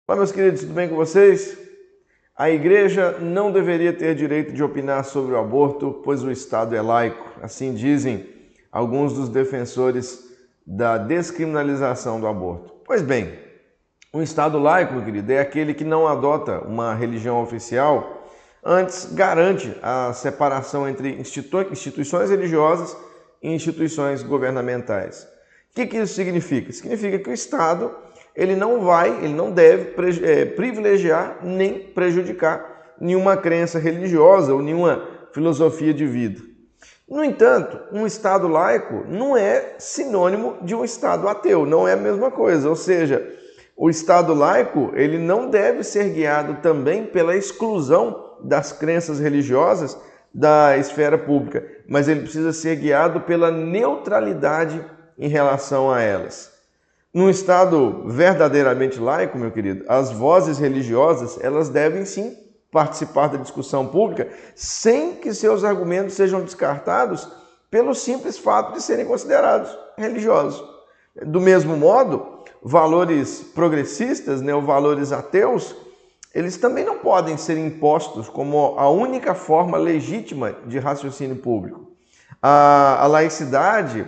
Olá, meus queridos, tudo bem com vocês? A igreja não deveria ter direito de opinar sobre o aborto, pois o Estado é laico. Assim dizem alguns dos defensores da descriminalização do aborto. Pois bem, um Estado laico, meu querido, é aquele que não adota uma religião oficial, antes garante a separação entre instituições religiosas e instituições governamentais. O que isso significa? Significa que o Estado ele não deve privilegiar nem prejudicar nenhuma crença religiosa ou nenhuma filosofia de vida. No entanto, um Estado laico não é sinônimo de um Estado ateu, não é a mesma coisa. Ou seja, o Estado laico ele não deve ser guiado também pela exclusão das crenças religiosas da esfera pública, mas ele precisa ser guiado pela neutralidade em relação a elas. Num Estado verdadeiramente laico, meu querido, as vozes religiosas elas devem sim participar da discussão pública sem que seus argumentos sejam descartados pelo simples fato de serem considerados religiosos. Do mesmo modo, valores progressistas, ou valores ateus, eles também não podem ser impostos como a única forma legítima de raciocínio público. A laicidade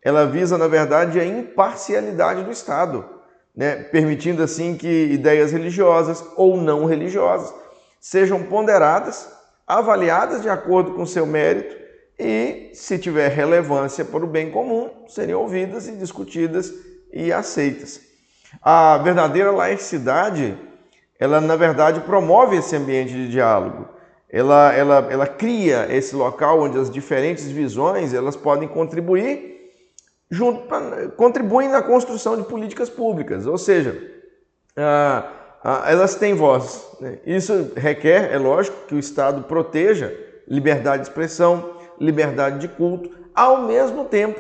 ela visa, na verdade, a imparcialidade do Estado, permitindo assim que ideias religiosas ou não religiosas sejam ponderadas, avaliadas de acordo com seu mérito e, se tiver relevância para o bem comum, seriam ouvidas e discutidas e aceitas. A verdadeira laicidade, ela, na verdade, promove esse ambiente de diálogo. Ela cria esse local onde as diferentes visões elas podem contribuem na construção de políticas públicas, ou seja, elas têm voz. Isso requer, é lógico, que o Estado proteja liberdade de expressão, liberdade de culto, ao mesmo tempo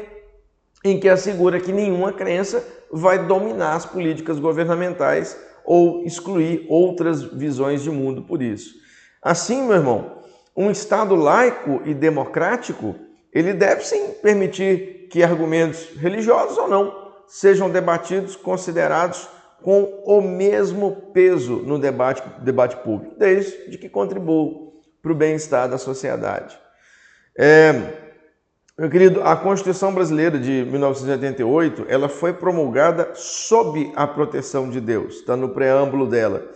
em que assegura que nenhuma crença vai dominar as políticas governamentais ou excluir outras visões de mundo por isso. Assim, meu irmão, um Estado laico e democrático, ele deve sim permitir que argumentos religiosos ou não sejam debatidos, considerados com o mesmo peso no debate público, desde que contribuam para o bem-estar da sociedade. Meu querido, a Constituição Brasileira de 1988, ela foi promulgada sob a proteção de Deus, está no preâmbulo dela.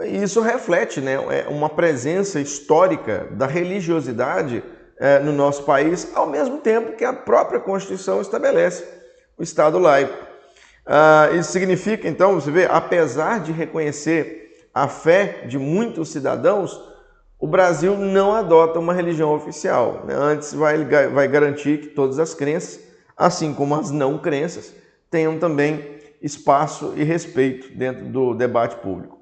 Isso reflete uma presença histórica da religiosidade no nosso país, ao mesmo tempo que a própria Constituição estabelece o Estado laico. Isso significa, então, você vê, apesar de reconhecer a fé de muitos cidadãos, o Brasil não adota uma religião oficial. Antes vai garantir que todas as crenças, assim como as não crenças, tenham também espaço e respeito dentro do debate público.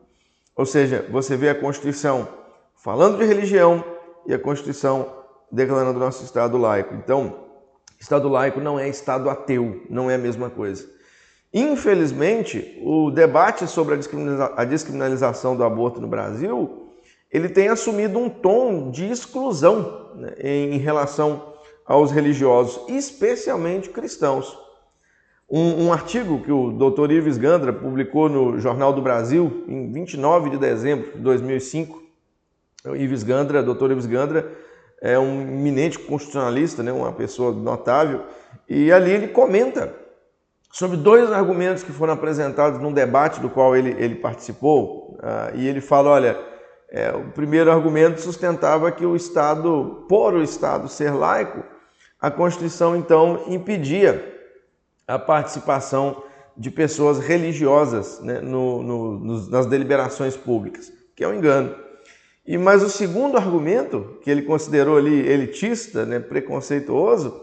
Ou seja, você vê a Constituição falando de religião e a Constituição declarando o nosso Estado laico. Então, Estado laico não é Estado ateu, não é a mesma coisa. Infelizmente, o debate sobre a descriminalização do aborto no Brasil, ele tem assumido um tom de exclusão em relação aos religiosos, especialmente cristãos. Um artigo que o Dr. Ives Gandra publicou no Jornal do Brasil, em 29 de dezembro de 2005, Dr. Ives Gandra é um eminente constitucionalista, uma pessoa notável, e ali ele comenta sobre dois argumentos que foram apresentados num debate do qual ele participou, e ele fala, olha, o primeiro argumento sustentava que por o Estado ser laico, a Constituição então impedia a participação de pessoas religiosas nas deliberações públicas, que é um engano. Mas o segundo argumento, que ele considerou ali elitista, preconceituoso,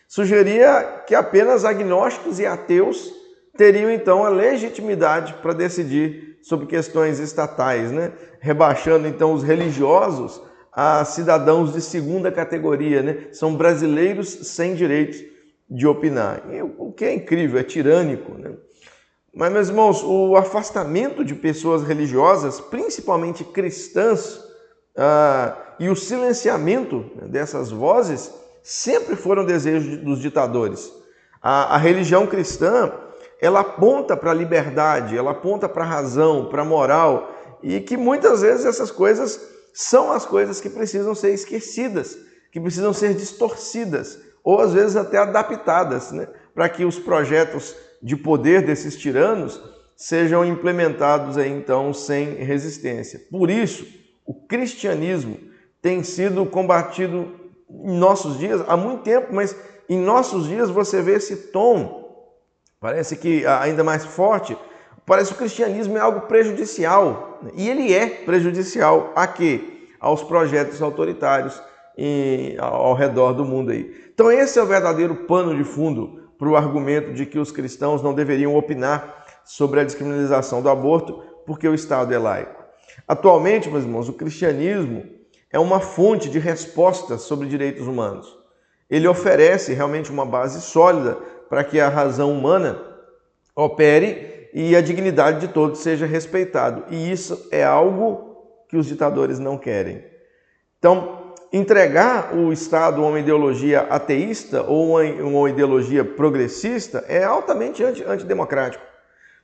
sugeria que apenas agnósticos e ateus teriam então a legitimidade para decidir sobre questões estatais, rebaixando então os religiosos a cidadãos de segunda categoria, são brasileiros sem direitos de opinar. O que é incrível, é tirânico. Mas, meus irmãos, o afastamento de pessoas religiosas, principalmente cristãs, e o silenciamento dessas vozes sempre foram desejos dos ditadores. A religião cristã ela aponta para a liberdade, ela aponta para a razão, para a moral, e que muitas vezes essas coisas são as coisas que precisam ser esquecidas, que precisam ser distorcidas, ou às vezes até adaptadas, né, para que os projetos de poder desses tiranos sejam implementados aí, então, sem resistência. Por isso, o cristianismo tem sido combatido em nossos dias há muito tempo, mas em nossos dias você vê esse tom, parece que ainda mais forte, parece que o cristianismo é algo prejudicial, e ele é prejudicial a quê? Aos projetos autoritários ao redor do mundo aí. Então esse é o verdadeiro pano de fundo para o argumento de que os cristãos não deveriam opinar sobre a descriminalização do aborto porque o Estado é laico. Atualmente, meus irmãos, o cristianismo é uma fonte de respostas sobre direitos humanos. Ele oferece realmente uma base sólida para que a razão humana opere e a dignidade de todos seja respeitado. E isso é algo que os ditadores não querem. Então, entregar o Estado a uma ideologia ateísta ou uma ideologia progressista é altamente antidemocrático.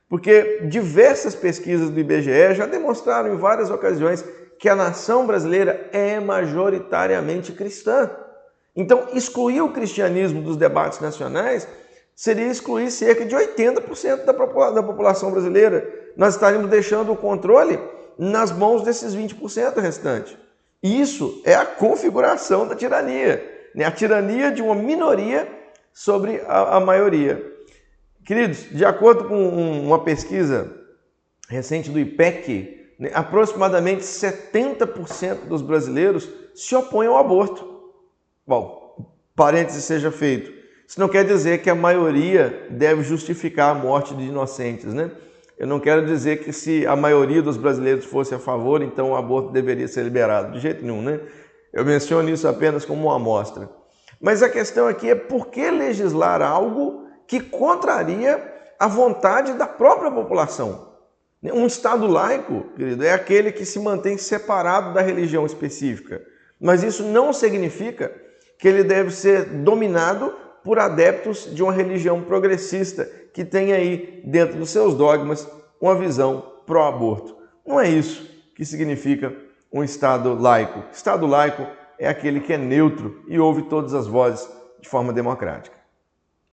Porque diversas pesquisas do IBGE já demonstraram em várias ocasiões que a nação brasileira é majoritariamente cristã. Então, excluir o cristianismo dos debates nacionais seria excluir cerca de 80% da população brasileira. Nós estaríamos deixando o controle nas mãos desses 20% restantes. Isso é a configuração da tirania, né? A tirania de uma minoria sobre a maioria. Queridos, de acordo com uma pesquisa recente do IPEC, né, aproximadamente 70% dos brasileiros se opõem ao aborto. Bom, parêntese seja feito. Isso não quer dizer que a maioria deve justificar a morte de inocentes, né? Eu não quero dizer que se a maioria dos brasileiros fosse a favor, então o aborto deveria ser liberado. De jeito nenhum, né? Eu menciono isso apenas como uma amostra. Mas a questão aqui é por que legislar algo que contraria a vontade da própria população? Um Estado laico, querido, é aquele que se mantém separado da religião específica. Mas isso não significa que ele deve ser dominado por adeptos de uma religião progressista que tem aí dentro dos seus dogmas uma visão pró-aborto. Não é isso que significa um Estado laico. Estado laico é aquele que é neutro e ouve todas as vozes de forma democrática.